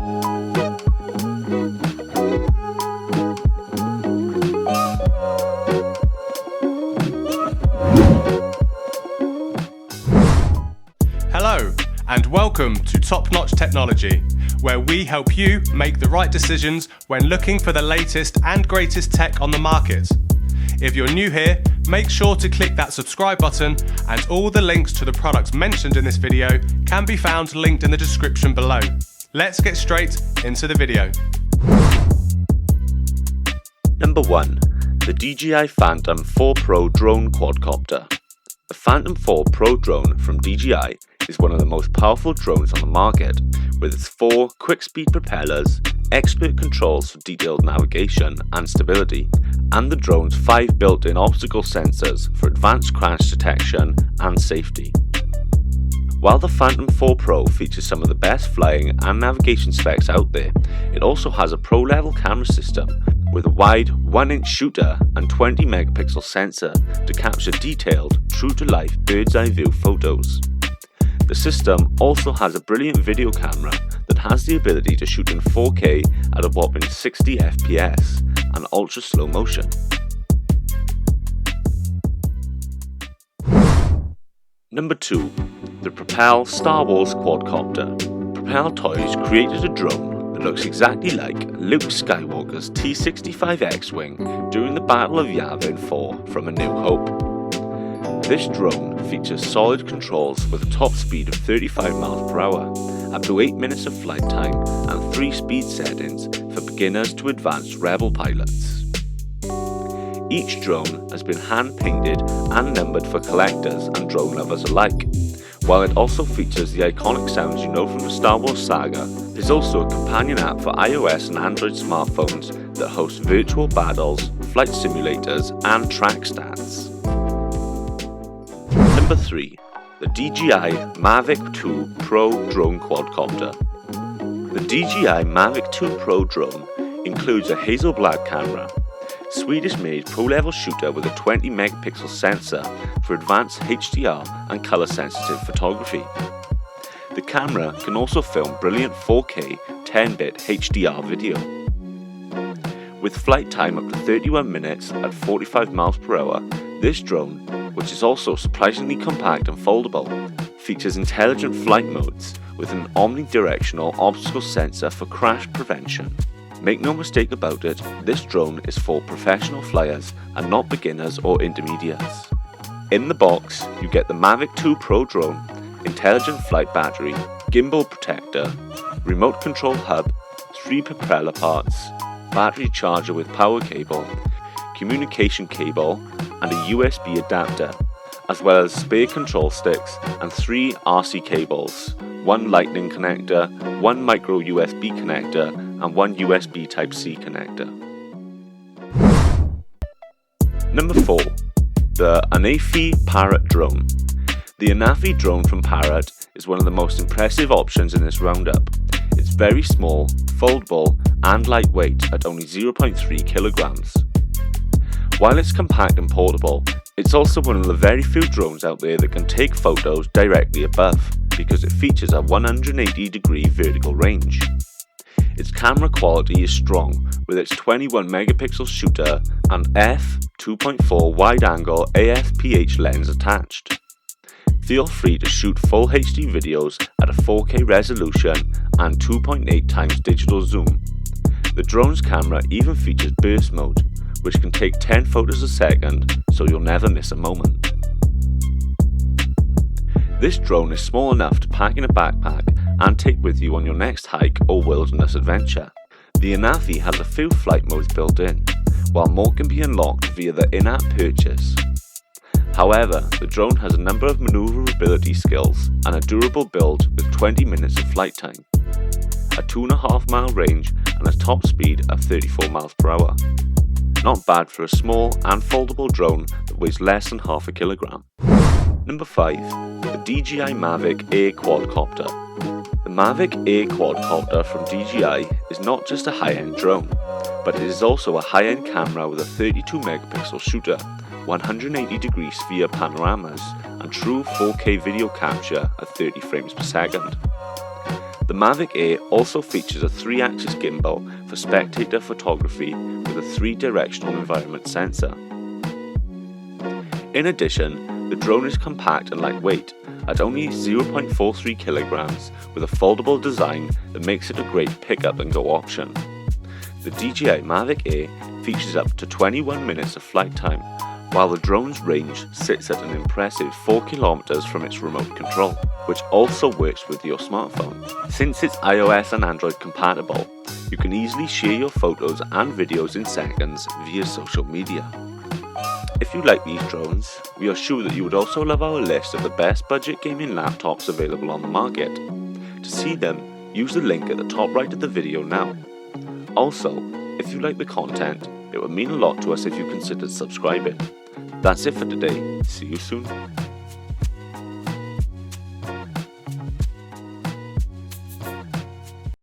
Hello, and welcome to Top Notch Technology, where we help you make the right decisions when looking for the latest and greatest tech on the market. If you're new here, make sure to click that subscribe button, and all the links to the products mentioned in this video can be found linked in the description below. Let's get straight into the video. Number 1. The DJI Phantom 4 Pro Drone Quadcopter. The Phantom 4 Pro drone from DJI is one of the most powerful drones on the market, with its 4 quick-speed propellers, expert controls for detailed navigation and stability, and the drone's 5 built-in obstacle sensors for advanced crash detection and safety. While the Phantom 4 Pro features some of the best flying and navigation specs out there, it also has a pro-level camera system with a wide 1-inch shooter and 20 megapixel sensor to capture detailed, true-to-life bird's-eye view photos. The system also has a brilliant video camera that has the ability to shoot in 4K at a whopping 60 FPS and ultra slow motion. Number 2. The PROPEL STARWARS Quadcopter. PROPEL Toys created a drone that looks exactly like Luke Skywalker's T-65 X-Wing during the Battle of Yavin 4 from A New Hope. This drone features solid controls with a top speed of 35 miles per hour, up to 8 minutes of flight time, and 3 speed settings for beginners to advanced rebel pilots. Each drone has been hand-painted and numbered for collectors and drone lovers alike. While it also features the iconic sounds you know from the Star Wars saga, there's also a companion app for iOS and Android smartphones that hosts virtual battles, flight simulators, and track stats. Number 3. The DJI MAVIC 2 Pro Drone Quadcopter. The DJI MAVIC 2 Pro drone includes a hazel black camera, Swedish-made pro-level shooter with a 20 megapixel sensor for advanced HDR and color-sensitive photography. The camera can also film brilliant 4K 10-bit HDR video. With flight time up to 31 minutes at 45 miles per hour, this drone, which is also surprisingly compact and foldable, features intelligent flight modes with an omnidirectional obstacle sensor for crash prevention. Make no mistake about it, this drone is for professional flyers and not beginners or intermediates. In the box, you get the MAVIC 2 Pro drone, intelligent flight battery, gimbal protector, remote control hub, 3 propeller parts, battery charger with power cable, communication cable, and a USB adapter, as well as spare control sticks and 3 RC cables, 1 lightning connector, 1 micro USB connector, and 1 USB Type-C connector. Number 4. The ANAFI PARROT drone. The ANAFI drone from PARROT is one of the most impressive options in this roundup. It's very small, foldable, and lightweight at only 0.3 kilograms. While it's compact and portable, it's also one of the very few drones out there that can take photos directly above, because it features a 180-degree vertical range. Its camera quality is strong, with its 21 megapixel shooter and f2.4 wide-angle AF/PH lens attached. Feel free to shoot full HD videos at a 4K resolution and 2.8 times digital zoom. The drone's camera even features burst mode, which can take 10 photos a second, so you'll never miss a moment. This drone is small enough to pack in a backpack and take with you on your next hike or wilderness adventure. The ANAFI has a few flight modes built in, while more can be unlocked via the in-app purchase. However, the drone has a number of maneuverability skills and a durable build with 20 minutes of flight time, a 2.5 mile range, and a top speed of 34 miles per hour. Not bad for a small and foldable drone that weighs less than half a kilogram. Number 5. The DJI MAVIC Air Quadcopter. The MAVIC Air Quadcopter from DJI is not just a high-end drone, but it is also a high-end camera with a 32 megapixel shooter, 180 degree sphere panoramas, and true 4K video capture at 30 frames per second. The MAVIC A also features a 3-axis gimbal for spectator photography with a 3-directional environment sensor. In addition, the drone is compact and lightweight at only 0.43 kilograms with a foldable design that makes it a great pick-up and go option. The DJI MAVIC A features up to 21 minutes of flight time, while the drone's range sits at an impressive 4 kilometers from its remote control, which also works with your smartphone. Since it's iOS and Android compatible, you can easily share your photos and videos in seconds via social media. If you like these drones, we are sure that you would also love our list of the best budget gaming laptops available on the market. To see them, use the link at the top right of the video now. Also, if you like the content, it would mean a lot to us if you considered subscribing. That's it for today. See you soon.